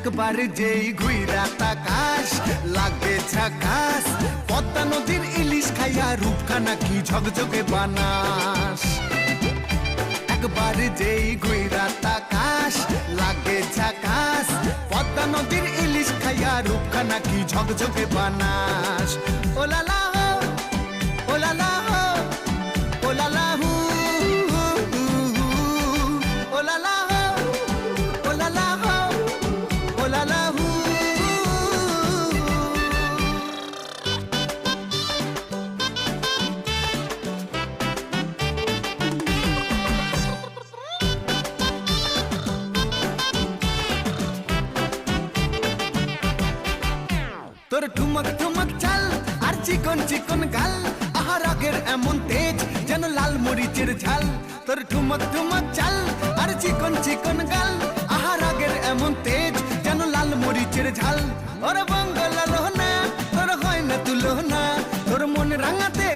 একবার যেই ঘুইরা তাকাস লাগে ঝাকাস, পদ্মা নদীর ইলিশ খাইয়া রূপখানা কি ঝকঝকে বানাস। একবার যেই ঘুইরা তাকাস লাগে ঝাকাস, পদ্মা নদীর ইলিশ খাইয়া রূপখানা কি ঝকঝকে বানাস। ও লালা হো, ও লালা হো, ও লালা হু, ও লালা হো, ও লালা হো, ও লালা হু। তোর ঠুমক ঠুমক চাল আর চিকন চিকন গাল, আহার আগের এমন তেজ যেন লাল মরিচের ঝাল। তোর ঠুমক ঠুমক চাল আর চিকন চিকন গাল, আহার আগের এমন তেজ যেন লাল মরিচের ঝাল। ওর বঙ্গ লালো না, তোর হয় না তুলো না, তোর মন রাঙাতে